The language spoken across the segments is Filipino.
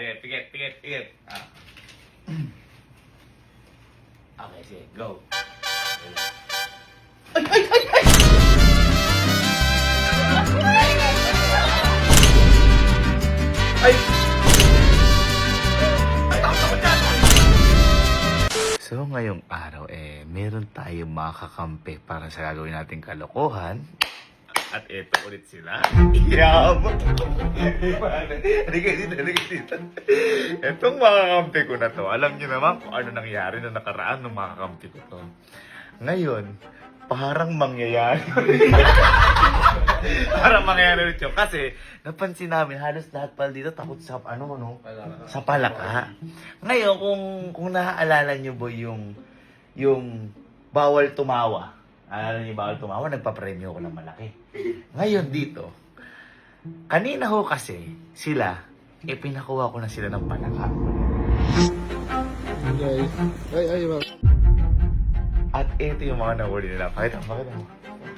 Pikit. Okay, sige, go. Ay! So, ngayong araw, meron tayong mga kakampi para sa gagawin nating kalokohan. At eto ulit sila. Yabot! Halika dito. Etong mga kampi ko na to, alam nyo naman kung ano nangyari na nakaraan ng mga kampi ko to. Ngayon, parang mangyayari. Parang mangyayari ulit yun. Kasi, napansin namin, halos lahat pala dito takot sa, sa palaka. Ngayon, kung naaalala nyo boy yung bawal tumawa. Alala niyo bawal tumawa, nagpapremyo ko ng malaki. Ngayon dito, kanina ho kasi, sila, pinakuha ko na sila ng palaka. Guys, ay, wow. At ito yung mga nahuli nila. Pakita mo.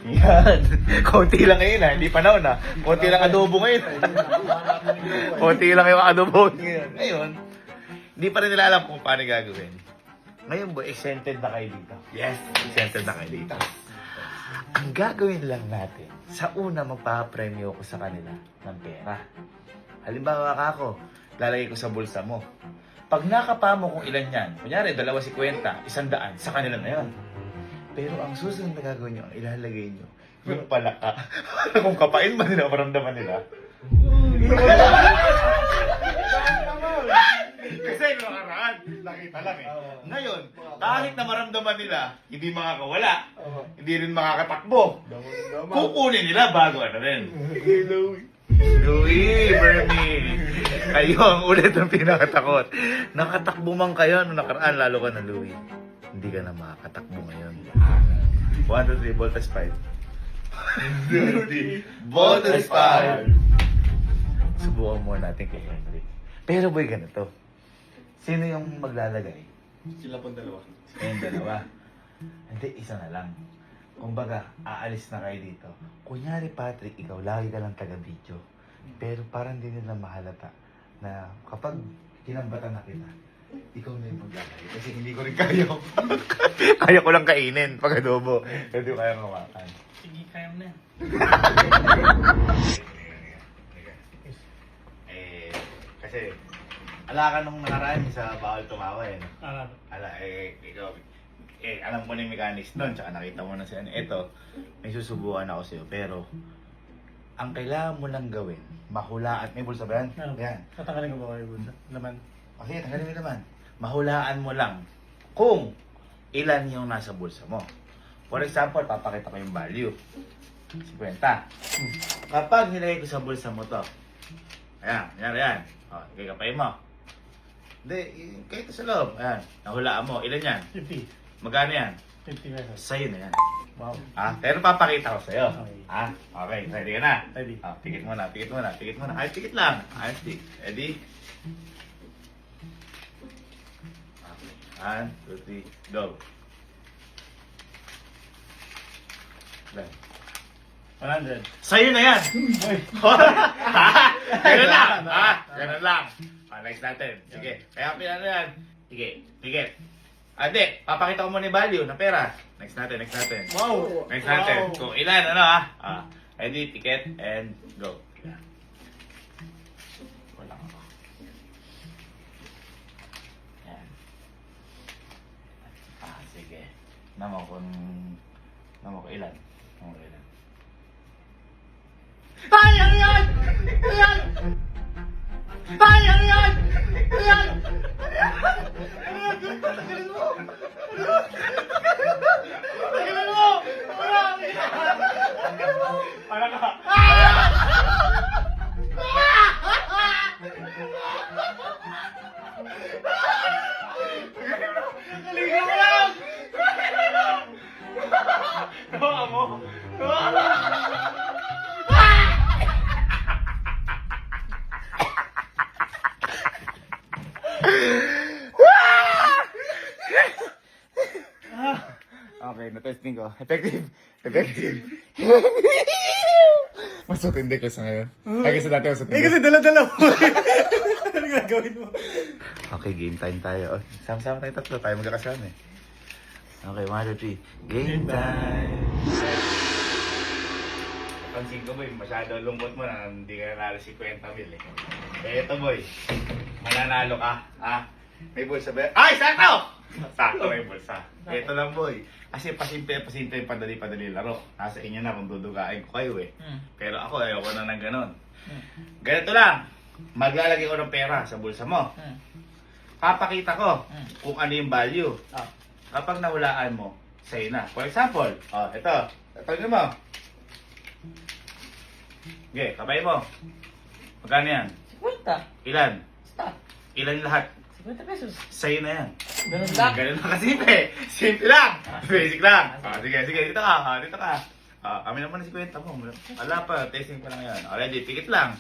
Yan. Konti lang ngayon hindi panahon Konti lang adobo ngayon. Konti lang yung adobo ngayon. Ngayon, hindi pa rin nila alam kung paano gagawin. Ngayon boy, exempted na kayo dito. Yes, exempted na kayo dito. Ang gagawin lang natin, sa una magpapremyo ko sa kanila ng pera. Halimbawa kako, lalagay ko sa bulsa mo. Pag nakapa mo kung ilan yan, kunyari 250, 100, sa kanila na yan. Pero ang susunod na gagawin nyo, ang ilalagay nyo, yung palaka. Kung kapain ba nila, maramdaman nila. Kasi yung nakaraan, nakita lang Ngayon, kahit na maramdaman nila, hindi makakawala, hindi rin makakatakbo. Kukunin nila bago rin. Louie, Bernie. Kayo ang ulit ang pinakatakot. Nakatakbo man kayo nung nakaraan, lalo ka na Louie. Hindi ka na makakatakbo ngayon. 1, 2, 3, voltage 5. Voltage 5. Subukan muna natin kay Henry. Pero boy, ganito. Sino yung maglalagay? Sila pong dalawa. Yung dalawa. Hindi, isa na lang. Kumbaga, aalis na kayo dito. Kunyari, Patrick, ikaw lagi ka lang taga-video. Pero parang hindi nila mahalata na kapag kinambatan na kita, ikaw na yung maglalagay. Kasi hindi ko rin kaya. Kaya ko lang kainin pag adobo. Hindi ko kaya ngawakan. Sige, kaya mo na yan. Kasi, ala ka nung nakaraan sa bawal tumawa Alam. Ikaw, alam ko na yung mechanics nun, tsaka nakita mo na siya. Ito, may susubukan ako sa'yo, pero ang kailangan mo lang gawin, mahulaan, may bulsa ba yan? Ano? Yan. Tatanggalin ko ba kayo bulsa? Laman. Okay, tanggalin mo naman. Mahulaan mo lang kung ilan yung nasa bulsa mo. For example, papakita ko yung value. 50. Kapag nilagay ko sa bulsa mo to, yan. O, ikakapay mo. Hindi, kahit sa loob. Ayan, nahulaan mo. Ilan yan? 50. Magkano yan? 50 pesos. Sa'yo na yan. Wow. Pero papakita ko sa'yo. Okay. Okay, ready ka na? Ready. Pikit mo na. Ay, pikit lang. Ay, ready? Okay. 1, 2, 3, go. Done. 100. Sa'yo na yan! Ganun lang! Ganun lang. Next natin. Sige. Kaya pinano yan. Sige. Pikit. Hindi. Papakita ko muna yung value ng pera. Next natin. Wow! Next natin. Kung ilan, ready, pikit, and go. Wala ako. Yan. Sige. Namo kung ilan. Ano yan? Tagalin mo! Para ka! Galingan mo lang! Gawa mo! Okay, na-testing ko. Effective. Mas matindi ko sa ngayon. Ay, kasi dati mas matindi. Kasi dala-dala mo. gagawin mo? Okay, game time tayo. Oh, sama-sama tayo tatlo. Tayo magkakasama eh. Okay, 1, 2, 3. Game time! Pansin ko boy, masyado lungkot mo na hindi ka nanalo 50 mil eh. Eh, ito boy, mananalo ka. Ha? May bulsa ba? Ay, sakto! Sakto may bulsa. Ito lang boy. Kasi pasimple, padali-padali laro. Nasa inyo na kung dudugain ko kayo eh. Pero ako, ayoko na ng ganon. Ganito lang. Maglalagay ko ng pera sa bulsa mo. Papakita ko kung ano yung value. Kapag nahulaan mo, sa'yo na. For example, ito. Tatagin mo. Okay, kapay mo. Magkano yan? 50. Ilan? Stop. Ilan lahat? 50 pesos. Sa'yo na yan. Ganun lang. Ganun lang kasimple. Simple lang. Basic lang. Sige. Dito ka. Dito ka. Kami naman na 50 mo. Wala pa. Testing pa lang yan. Ready? Pikit lang.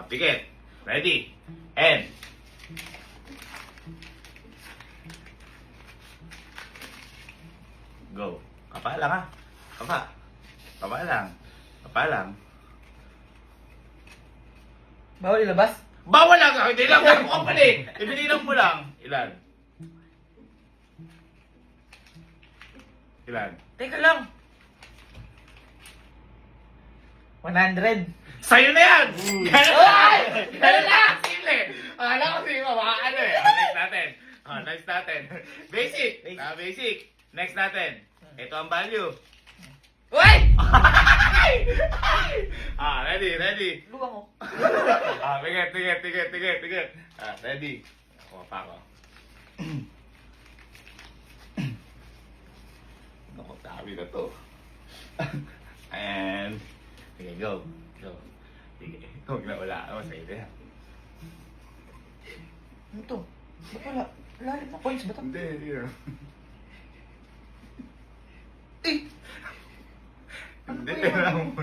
Pikit. Ready? And. Go. Kapa lang ha. Kapa lang. Bawal ilabas? Bawal lang! Hindi lang ako kapali! Ibinilang mo lang. Ilan? Teka lang. 100. Sa'yo na yan! Ganun lang! Simple! Alam ko sige mo, baka ano eh. Next natin. Basic! Basic. Next natin. Ito ang value. Uy! Ready? Luwang ko. Tiget. Ready? Ako pa ako. Naku, sabi na to. And, sige, go. Sige, huwag na wala. Masaya na yan. Ano to? Ba't wala? Lalim na coins ba to? Hindi. Eh! Hindi, kailangan mo.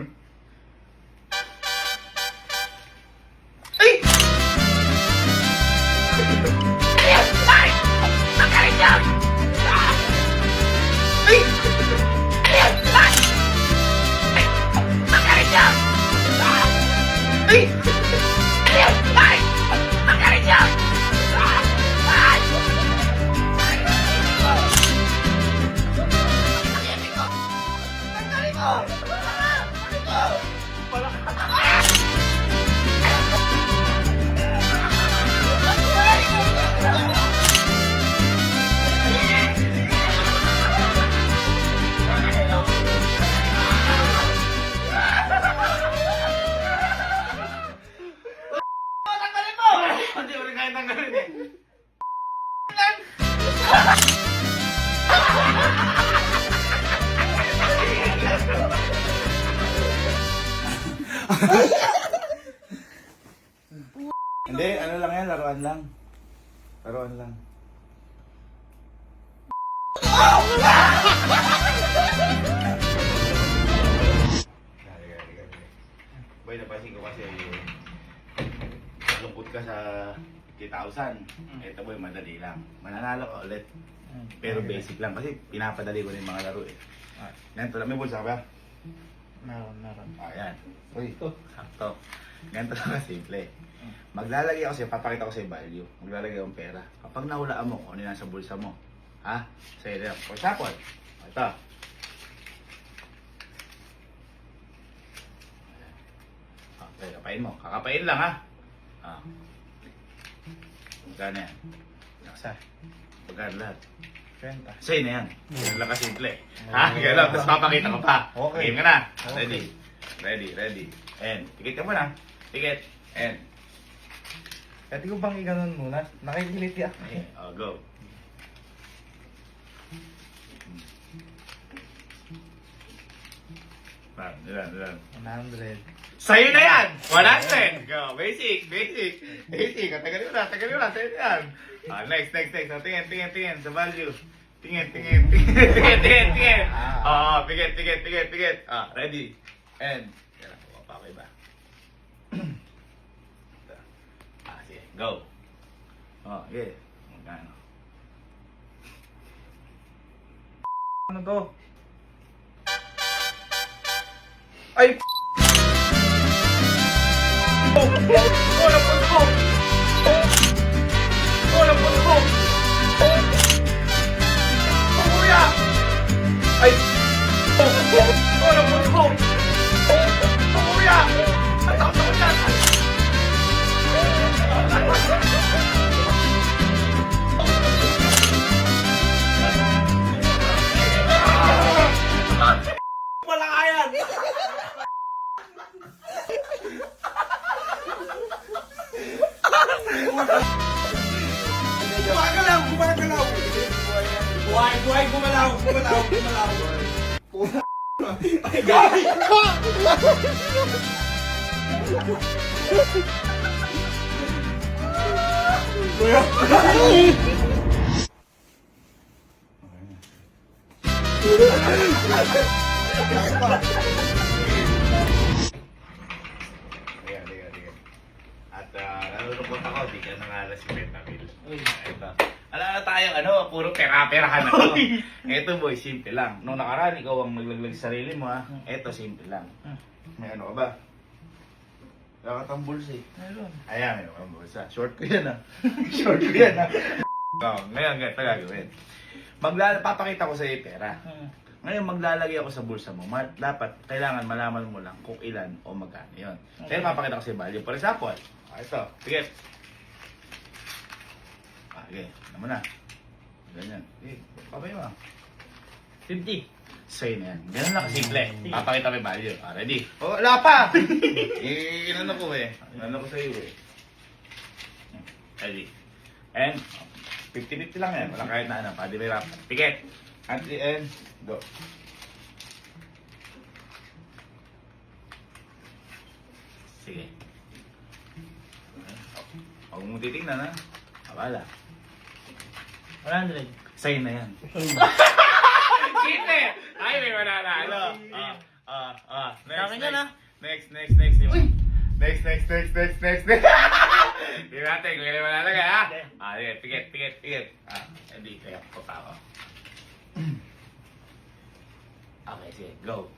Ay! Ayun! Ay! Magaling yan! Ay! Ayun! Ay! Ay! Magaling yan! Ay! Ayun! Ay! Magaling yan! Ay! Magaling ko! Hindi ko rin kaya tanggalin eh. Hindi, ano lang yan, laruan lang. Boy, napansin ko kasi lungkot ka sa 50,000. Ito boy, madali lang. Mananalo ka ulit. Pero basic lang kasi pinapadali ko na yung mga laro eh. Ganito lang, may bulsa ka ba? Meron. Ayan. Uy, sakto. Ganito lang simple. Maglalagay ako sa'yo, papakita ko sa'yo value. Maglalagay akong pera. Kapag nahulaan mo kung ano yung nasa bulsa mo, ha? Sa'yo lang. For example, ito. Okay, kapain mo. Kakapain lang ha. Magkano yan? Naksa. Magkano lahat? 20. Sa'yo na yan. Ganun lang kasimple. Ha? Ganun. Tapos papakita ko pa. Okay. Game ka na. Okay. Ready. And, tikit ka muna. Tikit. And. Pwede ko bang i-ganon muna? Nakikiliti ako. Okay. Go. Ilan. 100. Sa'yo na yan! 100! Go! Basic! Tagalin mo na. Sa'yo na yan. Next. Tingin. Sa value. Tingin. Pikit. Ready. And. Kaya lang, pa ako iba. Sige. Go. Yeah. Magkano? Ano to? Ay! Oh! Oh! Napos ko! parang galaw. Buhay, gumalaw. Ay, gay! Kuya! Sige. At nalulungkot ako, di ka nangalas si Bentamil. Ito. Alam na tayong puro pera-perahan ako. Ito boy, simple lang. Nung nakaraan, ikaw ang naglaglag sa sarili mo ha. Ito, simple lang. May ano ka ba? Wala ka tang bulsa eh. Meron. Ayan, may kang bulsa. Short ko yan ha. Short ko yan ha. Ngayon, ganito gagawin. Papakita ko sa iyo pera. Ngayon, maglalagay ako sa bulsa mo. Dapat, kailangan malaman mo lang kung ilan o magkano yun. Kaya papakita ko sa value. For example, ito, sige. Sige, ano mo na. Ganyan. Sige, pabay mo. 50. Sa'yo na yan. Ganun lang kasimple. Papakita ko yung value. Ready? Oh, wala pa! Inano ko eh. Inano ko sa iyo eh. Ready? And, 50-50 lang yan. Wala kahit na ano. Pwede may rap. Pikit. At the end, go. Sige. Huwag mo titignan ha. Abala. 100. Sa'yo na yan. Sige! Ay, may mananalo. Sakin yan, ah. Next. Next. Next. Hindi natin kung hindi manalaga ha. Sige, pikit. Hindi, kaya ko pa ako. Okay, sige, go.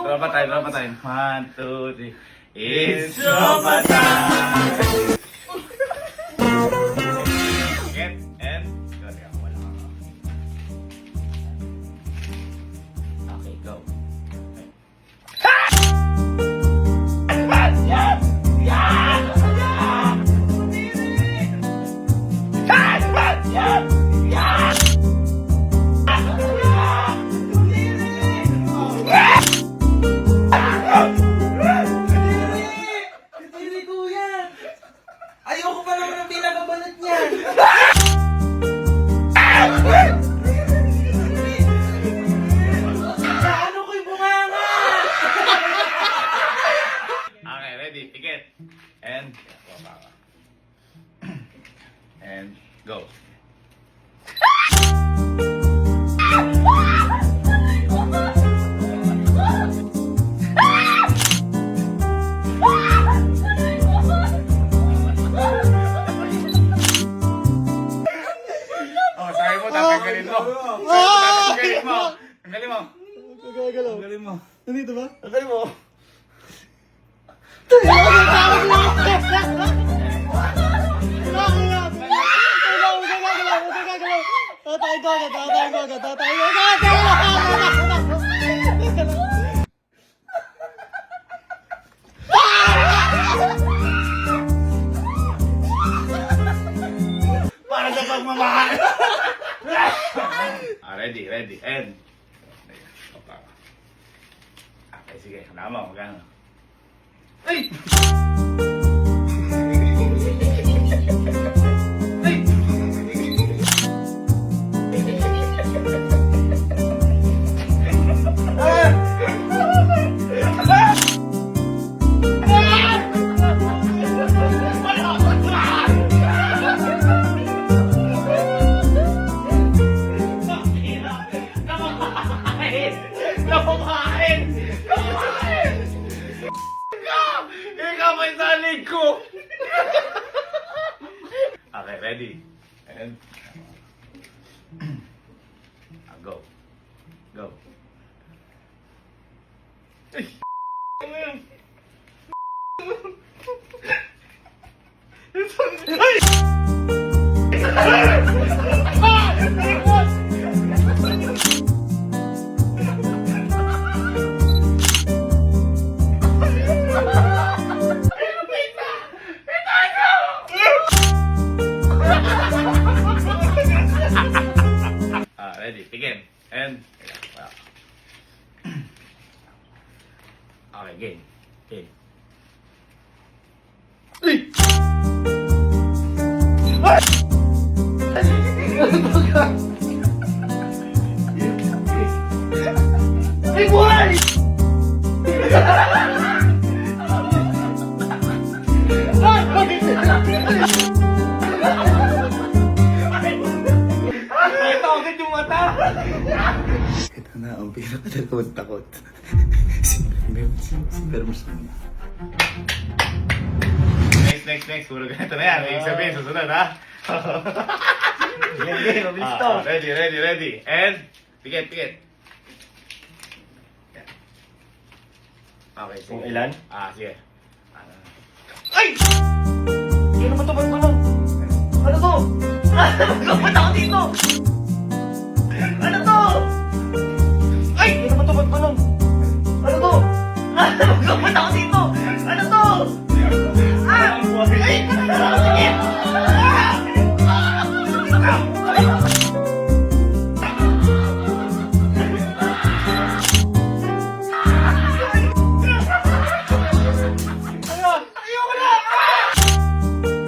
Tropa time. 1, 2, 3. It's tropa time! Get and go. Okay, go. Ayoko pa naman ng pinakabalat niyan! Ano ko yung bunganga? Okay, ready, ticket. And go. Sabi mo, tatanggalin mo. Tanggalin mo. Galing mo. Nandito ba? Tanggalin mo. Para sa pagmamahal. Ready. And. Okay, sige. Hanaan mo. Magkano? Ay! Ay! go. Go. Ready, begin. And, well. Okay, game. Game. Ay, buhay! Ito agad yung mata. Ito na ang pinakadalawang takot. si Bermusan. Next. Puro ganito na yan. Ibig sabihin, susunod, ha? Game, mabilis to. Ready. And, pikit. Okay, sige. Kung ilan? Sige. Ay! Hindi naman ito, ba't mo lang? Ano to? Ba't ako dito? Ano to? Ay! Hindi naman ito, ba't mo lang? Ano to? Ba't ako dito? Ano to? Ah! Ay! Sige! Ayoko na! Ay!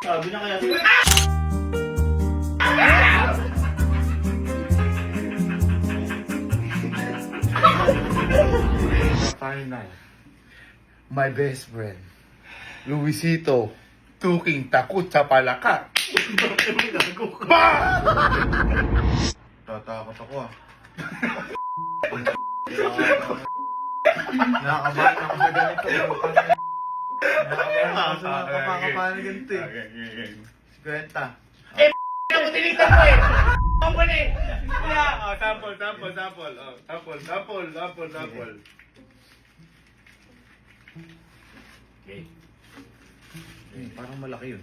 Sabi na kaya. Final. My best friend. Luisito. Tuking takot sa palaka. Tatakot ako ah. Nakakabagan ito. Nakakabagan ganito eh. Kwenta. Ako tinitan mo eh! Ako ba na eh! Wala! Sample. Sample. Okay. Parang malaki yun.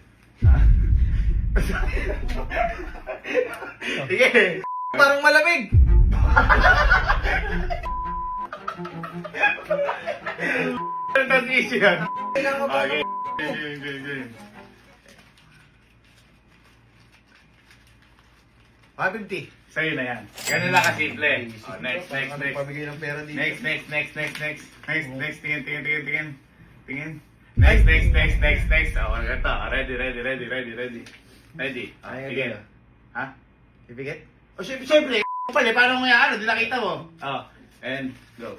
Sige! Parang malamig! Ano tas issue yan? Okay. Game. 550. Sa'yo na yan. Ganun lang kasimple. Oh, next. Pabigay ng pera dito. Next. Tingin. Next. Oh, ganito. Ready. Ready. Ay, Tingin. ganun. Ha? Ibigay? O, syempre, pala, paano mo yan? Di nakita mo? Oh, and go.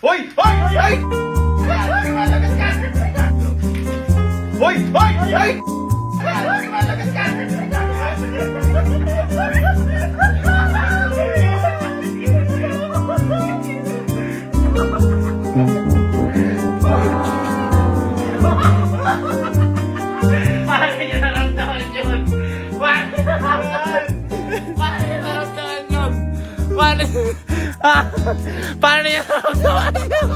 Hoy! Paano niya naramdaman yun? Paano niya naramdaman yun? Paano niya naramdaman yun?